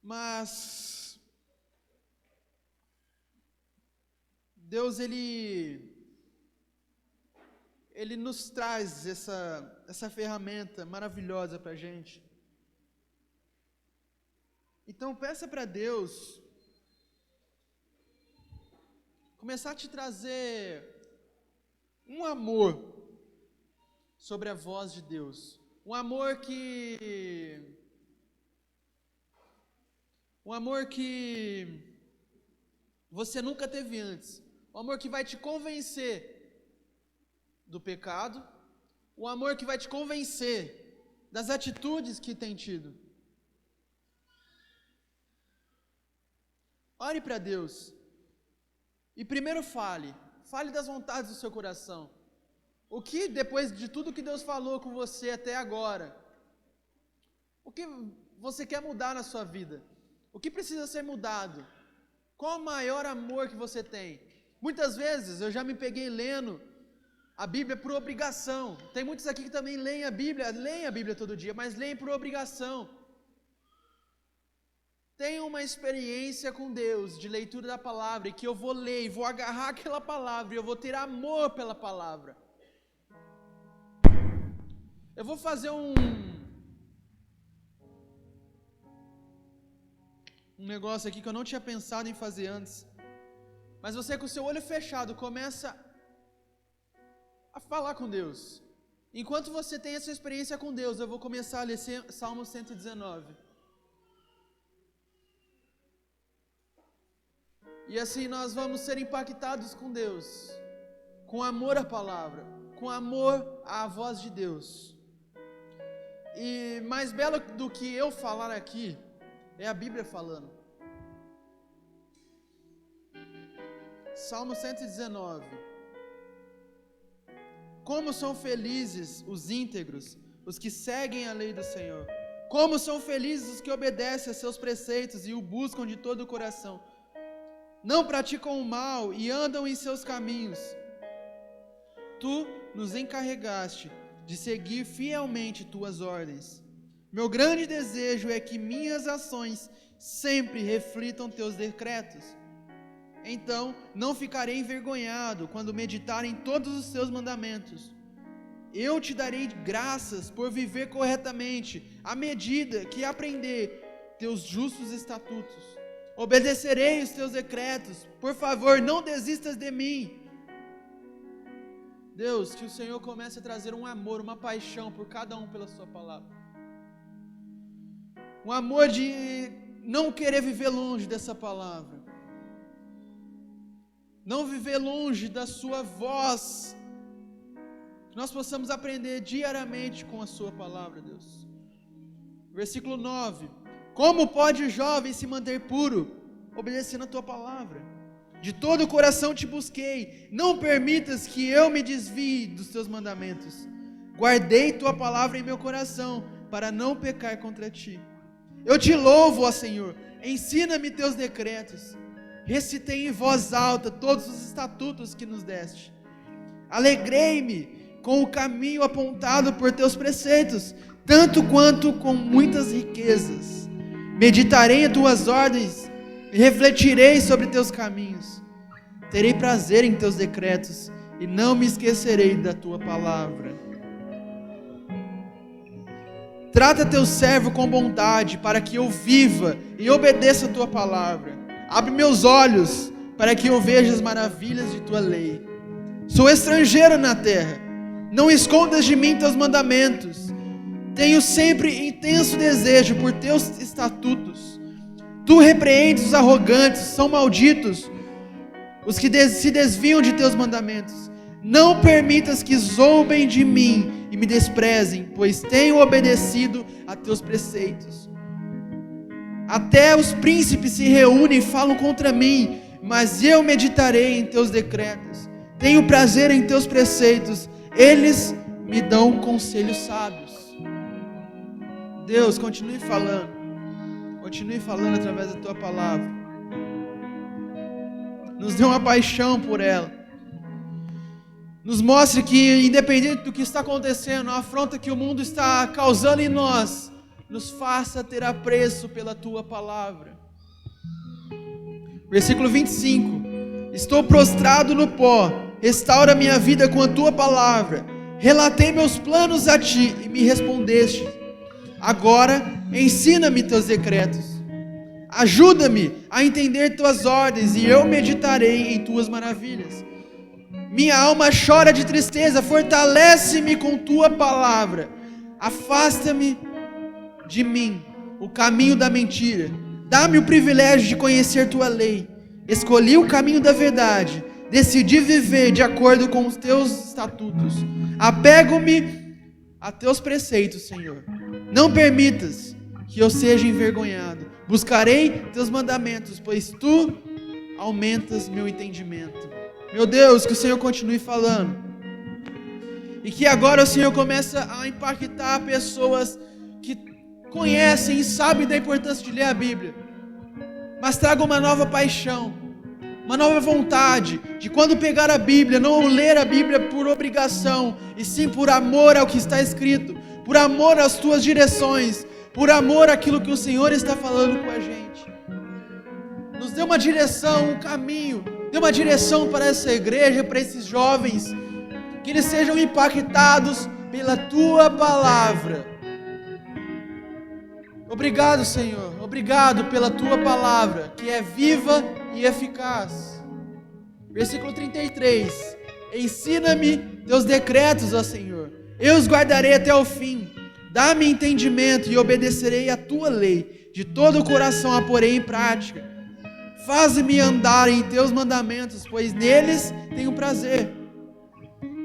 Mas Deus, Ele nos traz essa ferramenta maravilhosa para a gente. Então peça para Deus começar a te trazer um amor sobre a voz de Deus. Um amor que você nunca teve antes. Um amor que vai te convencer do pecado. Um amor que vai te convencer das atitudes que tem tido. Ore para Deus. E primeiro fale das vontades do seu coração. O que, depois de tudo que Deus falou com você até agora, o que você quer mudar na sua vida? O que precisa ser mudado? Qual o maior amor que você tem? Muitas vezes eu já me peguei lendo a Bíblia por obrigação. Tem muitos aqui que também leem a Bíblia todo dia, mas leem por obrigação. Tenho uma experiência com Deus, de leitura da palavra, e que eu vou ler, e vou agarrar aquela palavra, e eu vou ter amor pela palavra. Eu vou fazer um negócio aqui que eu não tinha pensado em fazer antes. Mas você com o seu olho fechado começa a falar com Deus. Enquanto você tem essa experiência com Deus, eu vou começar a ler Salmo 119. E assim nós vamos ser impactados com Deus, com amor à palavra, com amor à voz de Deus. E mais belo do que eu falar aqui, é a Bíblia falando. Salmo 119. Como são felizes os íntegros, os que seguem a lei do Senhor. Como são felizes os que obedecem a seus preceitos e o buscam de todo o coração. Não praticam o mal e andam em seus caminhos. Tu nos encarregaste de seguir fielmente tuas ordens. Meu grande desejo é que minhas ações sempre reflitam teus decretos. Então não ficarei envergonhado quando meditar em todos os teus mandamentos. Eu te darei graças por viver corretamente, à medida que aprender teus justos estatutos. Obedecerei os teus decretos. Por favor, não desistas de mim. Deus, que o Senhor comece a trazer um amor, uma paixão por cada um pela sua palavra. Um amor de não querer viver longe dessa palavra. Não viver longe da sua voz. Que nós possamos aprender diariamente com a sua palavra, Deus. Versículo 9. Como pode o jovem se manter puro, obedecendo a tua palavra? De todo o coração te busquei, não permitas que eu me desvie dos teus mandamentos. Guardei tua palavra em meu coração, para não pecar contra ti. Eu te louvo, ó Senhor, ensina-me teus decretos. Recitei em voz alta todos os estatutos que nos deste. Alegrei-me com o caminho apontado por teus preceitos, tanto quanto com muitas riquezas. Meditarei em tuas ordens e refletirei sobre teus caminhos. Terei prazer em teus decretos e não me esquecerei da tua palavra. Trata teu servo com bondade, para que eu viva e obedeça a tua palavra. Abre meus olhos, para que eu veja as maravilhas de tua lei. Sou estrangeiro na terra, não escondas de mim teus mandamentos. Tenho sempre intenso desejo por teus estatutos. Tu repreendes os arrogantes, são malditos os que se desviam de teus mandamentos. Não permitas que zombem de mim e me desprezem, pois tenho obedecido a teus preceitos. Até os príncipes se reúnem e falam contra mim, mas eu meditarei em teus decretos. Tenho prazer em teus preceitos, eles me dão conselhos sábios. Deus, continue falando através da tua palavra. Nos dê uma paixão por ela. Nos mostre que, independente do que está acontecendo, a afronta que o mundo está causando em nós, nos faça ter apreço pela tua palavra. Versículo 25. Estou prostrado no pó, restaura minha vida com a tua palavra. Relatei meus planos a ti e me respondeste. Agora ensina-me teus decretos. Ajuda-me a entender tuas ordens e eu meditarei em tuas maravilhas. Minha alma chora de tristeza, fortalece-me com tua palavra. Afasta-me de mim o caminho da mentira. Dá-me o privilégio de conhecer tua lei. Escolhi o caminho da verdade. Decidi viver de acordo com os teus estatutos. Apego-me a teus preceitos, Senhor. Não permitas que eu seja envergonhado. Buscarei teus mandamentos, pois tu aumentas meu entendimento. Meu Deus, que o Senhor continue falando. E que agora o Senhor comece a impactar pessoas que conhecem e sabem da importância de ler a Bíblia. Mas traga uma nova paixão, uma nova vontade de quando pegar a Bíblia, não ler a Bíblia por obrigação, e sim por amor ao que está escrito, por amor às tuas direções, por amor àquilo que o Senhor está falando com a gente. Nos dê uma direção, um caminho, dê uma direção para essa igreja, para esses jovens, que eles sejam impactados pela tua palavra. Obrigado, Senhor, obrigado pela tua palavra, que é viva e eficaz. Versículo 33. Ensina-me teus decretos, ó Senhor, eu os guardarei até o fim. Dá-me entendimento e obedecerei a tua lei. De todo o coração a porei em prática. Faz-me andar em teus mandamentos, pois neles tenho prazer.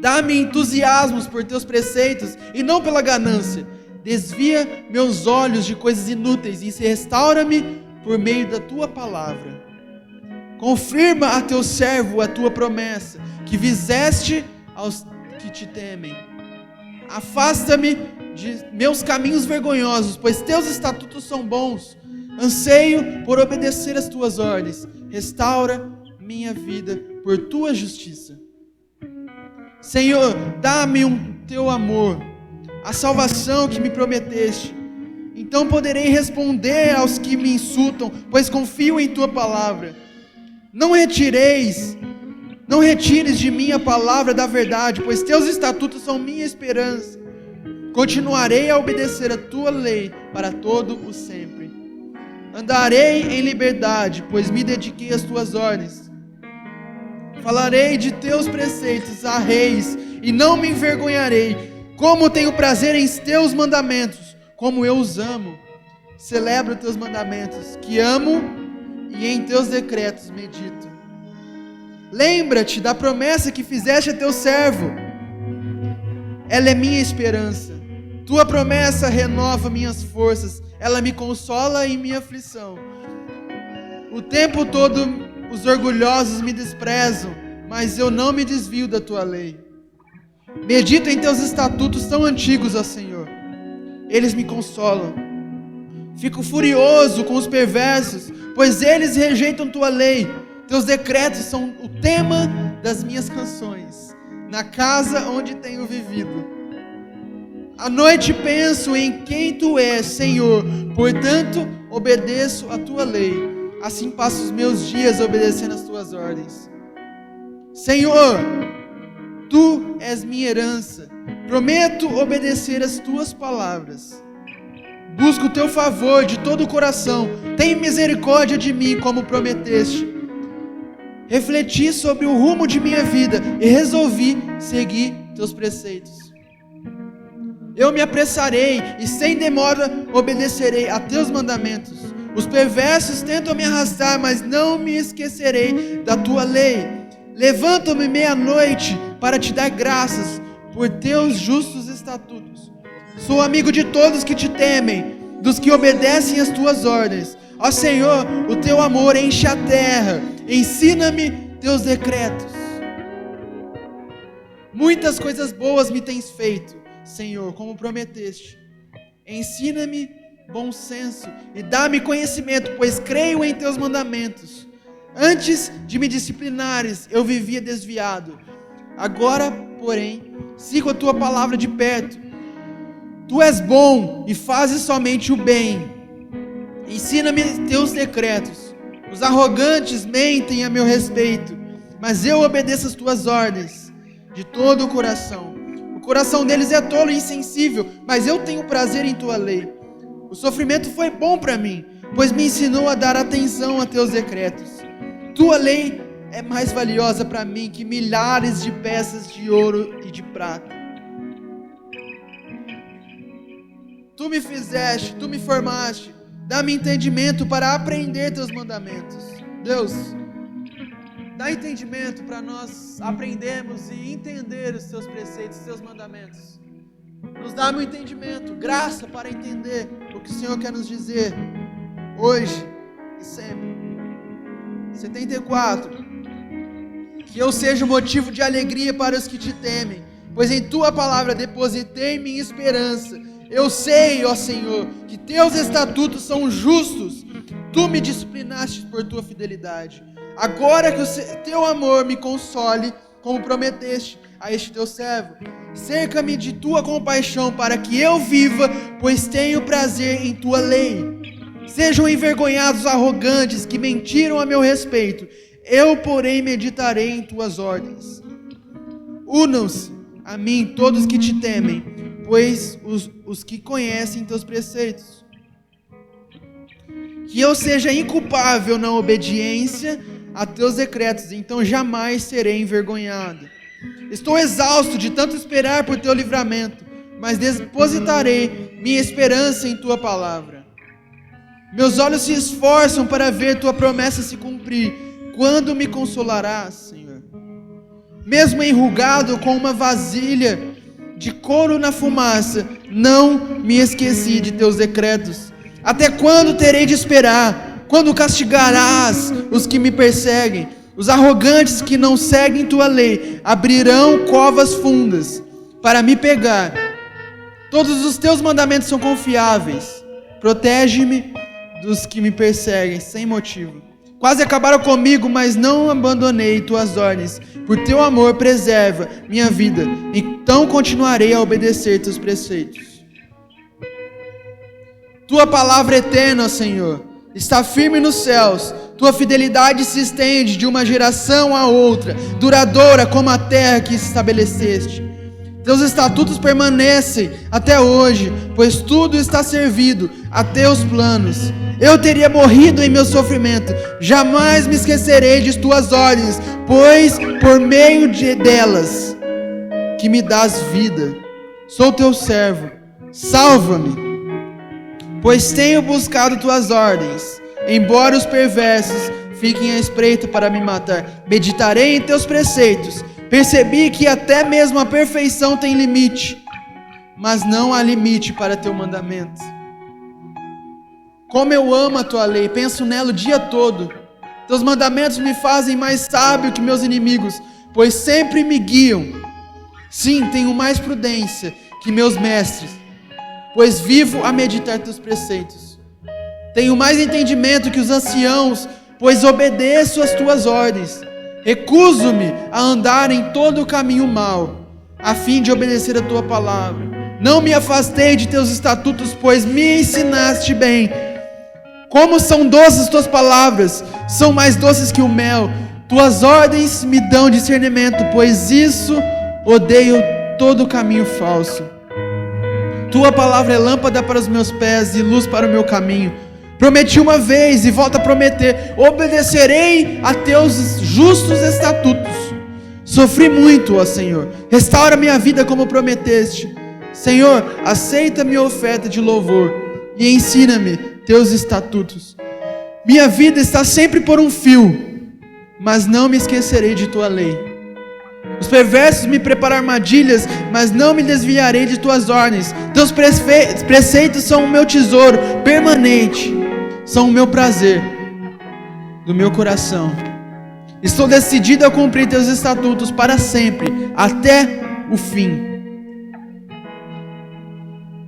Dá-me entusiasmos por teus preceitos e não pela ganância. Desvia meus olhos de coisas inúteis e restaura-me por meio da tua palavra. Confirma a teu servo a tua promessa, que fizeste que te temem. Afasta-me de meus caminhos vergonhosos, pois teus estatutos são bons. Anseio por obedecer as tuas ordens. Restaura minha vida por tua justiça. Senhor, dá-me teu amor, a salvação que me prometeste. Então poderei responder aos que me insultam, pois confio em tua palavra. Não retires de mim a palavra da verdade, pois teus estatutos são minha esperança. Continuarei a obedecer a tua lei para todo o sempre. Andarei em liberdade, pois me dediquei às tuas ordens. Falarei de teus preceitos a reis e não me envergonharei. Como tenho prazer em teus mandamentos, como eu os amo. Celebro teus mandamentos, que amo, e em teus decretos medito. Lembra-te da promessa que fizeste a teu servo. Ela é minha esperança. Tua promessa renova minhas forças. Ela me consola em minha aflição. O tempo todo os orgulhosos me desprezam, mas eu não me desvio da tua lei. Medito em teus estatutos tão antigos, ó Senhor. Eles me consolam. Fico furioso com os perversos, pois eles rejeitam tua lei. Teus decretos são o tema das minhas canções, na casa onde tenho vivido. À noite penso em quem tu és, Senhor, portanto obedeço a tua lei. Assim passo os meus dias obedecendo as tuas ordens. Senhor, tu és minha herança. Prometo obedecer as tuas palavras. Busco o teu favor de todo o coração. Tem misericórdia de mim, como prometeste. Refleti sobre o rumo de minha vida e resolvi seguir teus preceitos. Eu me apressarei e sem demora obedecerei a teus mandamentos. Os perversos tentam me arrastar, mas não me esquecerei da tua lei. Levanto-me meia-noite para te dar graças por teus justos estatutos. Sou amigo de todos que te temem, dos que obedecem às tuas ordens. Ó Senhor, o teu amor enche a terra. Ensina-me teus decretos. Muitas coisas boas me tens feito, Senhor, como prometeste. Ensina-me bom senso e dá-me conhecimento, pois creio em teus mandamentos. Antes de me disciplinares, eu vivia desviado. Agora, porém, sigo a tua palavra de perto. Tu és bom e fazes somente o bem. Ensina-me teus decretos. Os arrogantes mentem a meu respeito, mas eu obedeço as tuas ordens de todo o coração. O coração deles é tolo e insensível, mas eu tenho prazer em tua lei. O sofrimento foi bom para mim, pois me ensinou a dar atenção a teus decretos. Tua lei é mais valiosa para mim que milhares de peças de ouro e de prata. Tu me fizeste, tu me formaste, dá-me entendimento para aprender teus mandamentos. Deus, dá entendimento para nós aprendermos e entender os teus preceitos, os teus mandamentos. Nos dá um entendimento, graça para entender o que o Senhor quer nos dizer hoje e sempre. 74. Que eu seja motivo de alegria para os que te temem, pois em tua palavra depositei minha esperança. Eu sei, ó Senhor, que teus estatutos são justos. Tu me disciplinaste por tua fidelidade. Agora que o teu amor me console, como prometeste a este teu servo. Cerca-me de tua compaixão para que eu viva, pois tenho prazer em tua lei. Sejam envergonhados os arrogantes que mentiram a meu respeito. Eu, porém, meditarei em tuas ordens. Unam-se a mim todos que te temem, pois os que conhecem teus preceitos. Que eu seja inculpável na obediência a teus decretos, então jamais serei envergonhado. Estou exausto de tanto esperar por teu livramento, mas depositarei minha esperança em tua palavra. Meus olhos se esforçam para ver tua promessa se cumprir. Quando me consolarás, Senhor? Mesmo enrugado com uma vasilha de couro na fumaça, não me esqueci de teus decretos. Até quando terei de esperar? Quando castigarás os que me perseguem? Os arrogantes que não seguem tua lei abrirão covas fundas para me pegar. Todos os teus mandamentos são confiáveis. Protege-me dos que me perseguem sem motivo. Quase acabaram comigo, mas não abandonei tuas ordens. Por teu amor, preserva minha vida. Então continuarei a obedecer teus preceitos. Tua palavra eterna, Senhor, está firme nos céus. Tua fidelidade se estende de uma geração a outra, duradoura como a terra que estabeleceste. Teus estatutos permanecem até hoje, pois tudo está servido a teus planos. Eu teria morrido em meu sofrimento, jamais me esquecerei de tuas ordens, pois por meio delas que me dás vida. Sou teu servo, salva-me, pois tenho buscado tuas ordens. Embora os perversos fiquem à espreita para me matar, meditarei em teus preceitos. Percebi que até mesmo a perfeição tem limite, mas não há limite para teu mandamento. Como eu amo a tua lei, penso nela o dia todo. Teus mandamentos me fazem mais sábio que meus inimigos, pois sempre me guiam. Sim, tenho mais prudência que meus mestres, pois vivo a meditar teus preceitos. Tenho mais entendimento que os anciãos, pois obedeço às tuas ordens. Recuso-me a andar em todo o caminho mau, a fim de obedecer a tua palavra. Não me afastei de teus estatutos, pois me ensinaste bem. Como são doces tuas palavras, são mais doces que o mel. Tuas ordens me dão discernimento, pois isso odeio todo o caminho falso. Tua palavra é lâmpada para os meus pés e luz para o meu caminho. Prometi uma vez e volto a prometer: obedecerei a teus justos estatutos. Sofri muito, ó Senhor, restaura minha vida como prometeste. Senhor, aceita minha oferta de louvor e ensina-me teus estatutos. Minha vida está sempre por um fio, mas não me esquecerei de tua lei. Os perversos me preparam armadilhas, mas não me desviarei de tuas ordens. Teus preceitos são o meu tesouro permanente, são o meu prazer do meu coração. Estou decidido a cumprir teus estatutos para sempre, até o fim.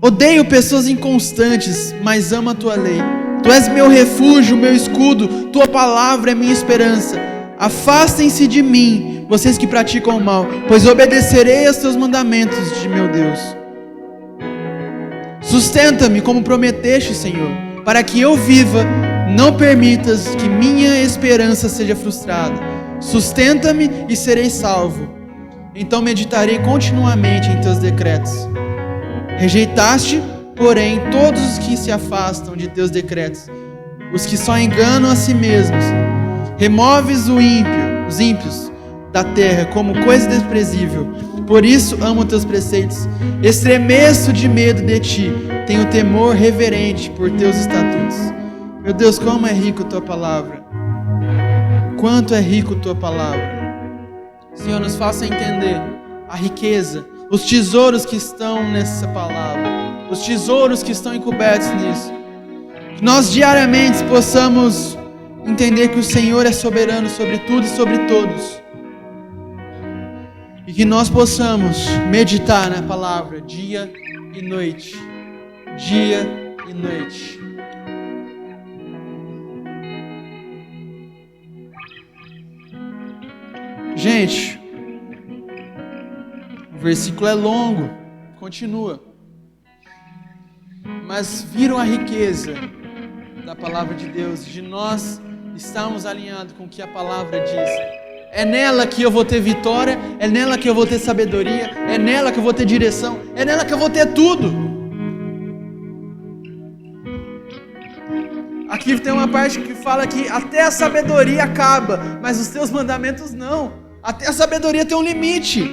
Odeio pessoas inconstantes, mas amo a tua lei. Tu és meu refúgio, meu escudo, tua palavra é minha esperança. Afastem-se de mim, vocês que praticam o mal, pois obedecerei aos teus mandamentos, de meu Deus. Sustenta-me como prometeste, Senhor, para que eu viva. Não permitas que minha esperança seja frustrada. Sustenta-me e serei salvo. Então meditarei continuamente em teus decretos. Rejeitaste, porém, todos os que se afastam de teus decretos, os que só enganam a si mesmos. Removes os ímpios da terra como coisa desprezível. Por isso amo teus preceitos. Estremeço de medo de ti. Tenho temor reverente por teus estatutos. Meu Deus, como é rico tua palavra. Quanto é rico tua palavra. Senhor, nos faça entender a riqueza, os tesouros que estão nessa palavra, os tesouros que estão encobertos nisso. Que nós diariamente possamos entender que o Senhor é soberano sobre tudo e sobre todos. E que nós possamos meditar na palavra dia e noite. Dia e noite. Gente, o versículo é longo, continua. Mas viram a riqueza da palavra de Deus, de nós estarmos alinhados com o que a palavra diz. É nela que eu vou ter vitória, é nela que eu vou ter sabedoria, é nela que eu vou ter direção, é nela que eu vou ter tudo. Aqui tem uma parte que fala que até a sabedoria acaba, mas os teus mandamentos não. Até a sabedoria tem um limite.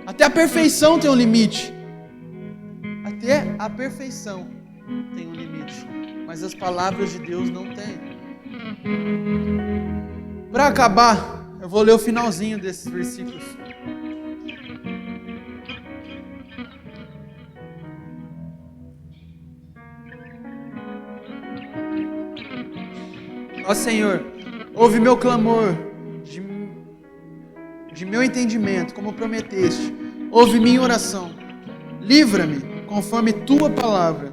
Até a perfeição tem um limite. Até a perfeição tem um limite. Mas as palavras de Deus não têm. Para acabar, eu vou ler o finalzinho desses versículos. Ó Senhor, Ouve meu clamor de meu entendimento, como prometeste. Ouve minha oração. Livra-me, conforme tua palavra.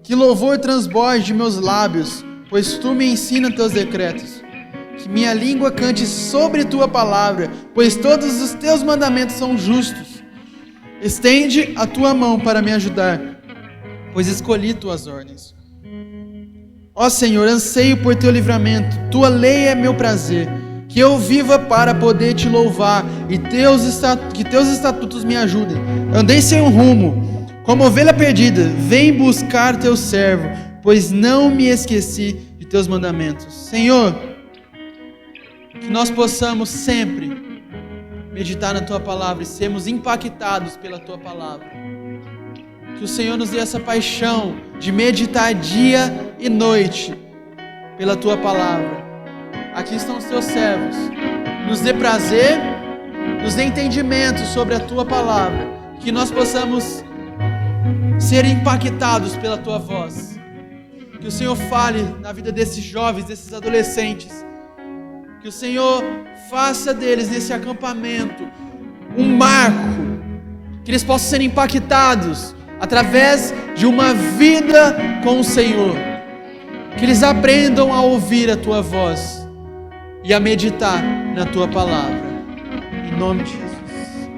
Que louvor transborde de meus lábios, pois tu me ensina teus decretos. Que minha língua cante sobre tua palavra, pois todos os teus mandamentos são justos. Estende a tua mão para me ajudar, pois escolhi tuas ordens. Ó Senhor, anseio por teu livramento, tua lei é meu prazer. Que eu viva para poder te louvar e que teus estatutos me ajudem. Andei sem um rumo, como ovelha perdida, vem buscar teu servo, pois não me esqueci de teus mandamentos. Senhor, que nós possamos sempre meditar na tua palavra e sermos impactados pela tua palavra. Que o Senhor nos dê essa paixão de meditar dia e noite pela tua palavra. Aqui estão os teus servos. Nos dê prazer, nos dê entendimento sobre a tua palavra. Que nós possamos ser impactados pela tua voz. Que o Senhor fale na vida desses jovens, desses adolescentes. Que o Senhor faça deles nesse acampamento um marco. Que eles possam ser impactados através de uma vida com o Senhor. Que eles aprendam a ouvir a tua voz e a meditar na tua palavra. Em nome de Jesus.